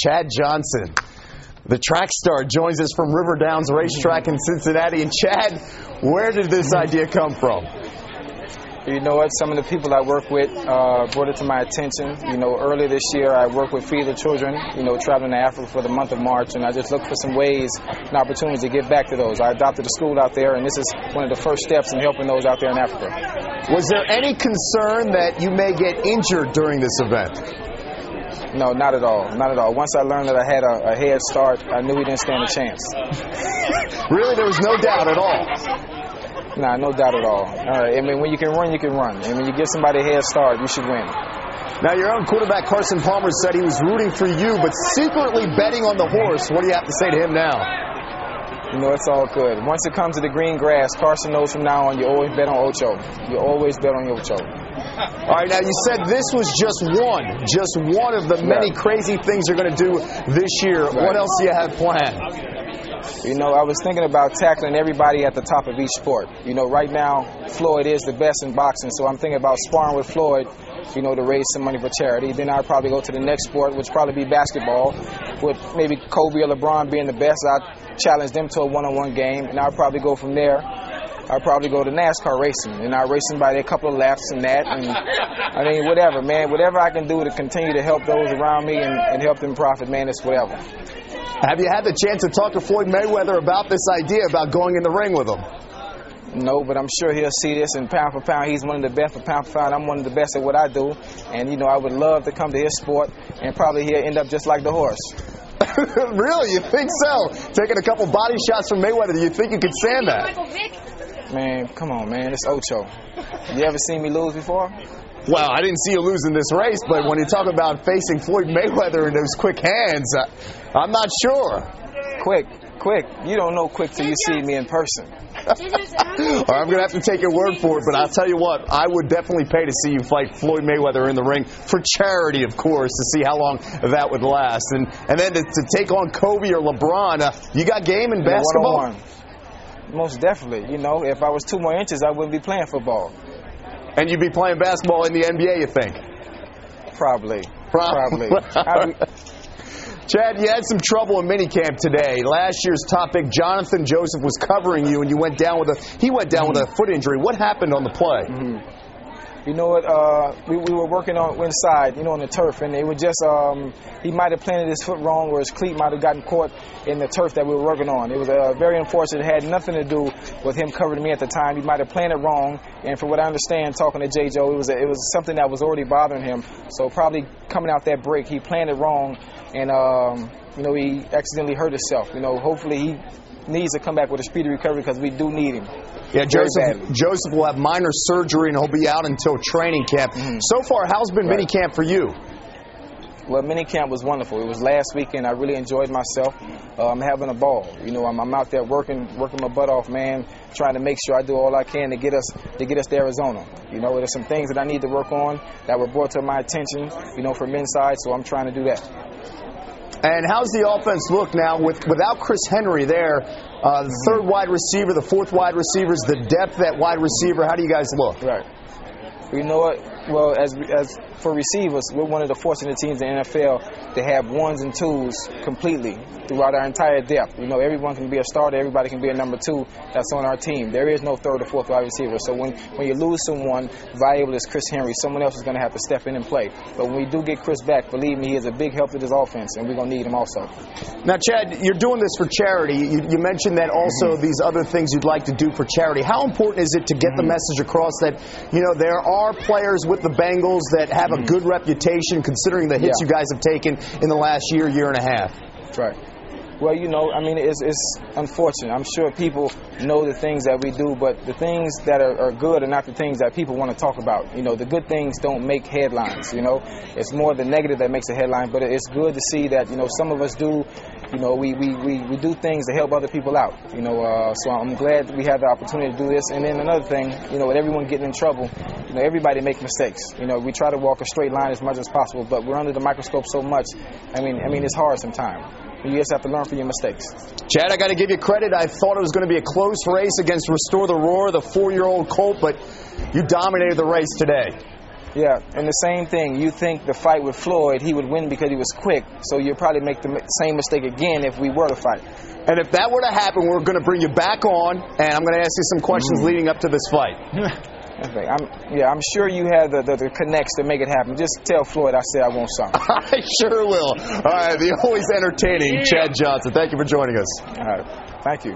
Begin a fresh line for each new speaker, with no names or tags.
Chad Johnson, the track star, joins us from River Downs Racetrack in Cincinnati. And Chad, where did this idea come from?
You know what? Some of the people I work with brought it to my attention. You know, earlier this year I worked with Feed the Children, you know, traveling to Africa for the month of March, and I just looked for some ways and opportunities to give back to those. I adopted a school out there, and this is one of the first steps in helping those out there in Africa.
Was there any concern that you may get injured during this event?
No, not at all. Not at all. Once I learned that I had a head start, I knew we didn't stand a chance.
Really? There was no doubt at all?
Nah, no doubt at all. I mean, when you can run, you can run. And when you give somebody a head start, you should win.
Now, your own quarterback, Carson Palmer, said he was rooting for you, but secretly betting on the horse. What do you have to say to him now?
You know, it's all good. Once it comes to the green grass, Carson knows from now on you always bet on Ocho. You always bet on Ocho.
All right, now you said this was just one of the many crazy things you're going to do this year. Right. What else do you have planned?
You know, I was thinking about tackling everybody at the top of each sport. You know, right now, Floyd is the best in boxing, so I'm thinking about sparring with Floyd, you know, to raise some money for charity. Then I'd probably go to the next sport, which would probably be basketball, with maybe Kobe or LeBron being the best. I'd challenge them to a one-on-one game, and I'd probably go from there. I'd probably go to NASCAR racing, and I'd race somebody a couple of laps and that. And I mean, whatever, man. Whatever I can do to continue to help those around me and help them profit, man, it's whatever.
Have you had the chance to talk to Floyd Mayweather about this idea about going in the ring with him?
No, but I'm sure he'll see this, and pound for pound, he's one of the best. For pound for pound, I'm one of the best at what I do. And, you know, I would love to come to his sport, and probably he'll end up just like the horse.
Really? You think so? Taking a couple body shots from Mayweather, do you think you could stand that?
Man, come on, man. It's Ocho. You ever seen me lose before?
Well, I didn't see you lose in this race, but when you talk about facing Floyd Mayweather in those quick hands, I'm not sure.
Quick. You don't know quick till you see me in person.
All right, I'm going to have to take your word for it, but I'll tell you what, I would definitely pay to see you fight Floyd Mayweather in the ring for charity, of course, to see how long that would last. And then to take on Kobe or LeBron, you got game in basketball?
One-on-one. Most definitely. You know, if I was 2 more inches, I wouldn't be playing football.
And you'd be playing basketball in the NBA, you think?
Probably.
Chad, you had some trouble in minicamp today. Last year's top pick, Jonathan Joseph, was covering you, and he went down with a foot injury. What happened on the play?
You know what? We were working on inside, you know, on the turf, and it would just he might have planted his foot wrong, or his cleat might have gotten caught in the turf that we were working on. It was very unfortunate. It had nothing to do with him covering me at the time. He might have planted wrong, and from what I understand, talking to J. Joe, it was something that was already bothering him. So probably coming out that break, he planted wrong, and you know, he accidentally hurt himself. You know, hopefully he needs to come back with a speedy recovery because we do need him.
Yeah, Joseph will have minor surgery and he'll be out until training camp. So far, how's been minicamp for you?
Well, minicamp was wonderful. It was last weekend. I really enjoyed myself. I'm having a ball. You know, I'm out there working my butt off, man, trying to make sure I do all I can to get us to Arizona. You know, there's some things that I need to work on that were brought to my attention, you know, from inside, so I'm trying to do that.
And how's the offense look now without Chris Henry there? The third wide receiver, the fourth wide receivers, the depth at wide receiver. How do you guys look?
Right. You know what? Well, as for receivers, we're one of the fortunate teams in the NFL to have ones and twos completely throughout our entire depth. You know, everyone can be a starter, everybody can be a number two that's on our team. There is no third or fourth wide receiver. So when you lose someone valuable as Chris Henry, someone else is going to have to step in and play. But when we do get Chris back, believe me, he is a big help to this offense, and we're going to need him also.
Now, Chad, you're doing this for charity. You mentioned that also these other things you'd like to do for charity. How important is it to get the message across that, you know, there are players with the Bengals that have a good reputation considering the hits you guys have taken in the last year and a half?
Right. Well, you know, I mean, it's unfortunate. I'm sure people know the things that we do, but the things that are good are not the things that people want to talk about. You know, the good things don't make headlines, you know. It's more the negative that makes a headline, but it's good to see that, you know, some of us do, you know, we do things to help other people out, you know. So I'm glad we have the opportunity to do this. And then another thing, you know, with everyone getting in trouble, you know, everybody makes mistakes. You know, we try to walk a straight line as much as possible, but we're under the microscope so much. I mean, it's hard sometimes. You just have to learn from your mistakes.
Chad, I got to give you credit. I thought it was going to be a close race against Restore the Roar, the 4-year-old colt, but you dominated the race today.
Yeah, and the same thing. You think the fight with Floyd, he would win because he was quick, so you'll probably make the same mistake again if we were to fight.
And if that were to happen, we're going to bring you back on, and I'm going to ask you some questions leading up to this fight.
I'm sure you have the connects to make it happen. Just tell Floyd I said I want some.
I sure will. All right, the always entertaining Chad Johnson. Thank you for joining us.
All right, thank you.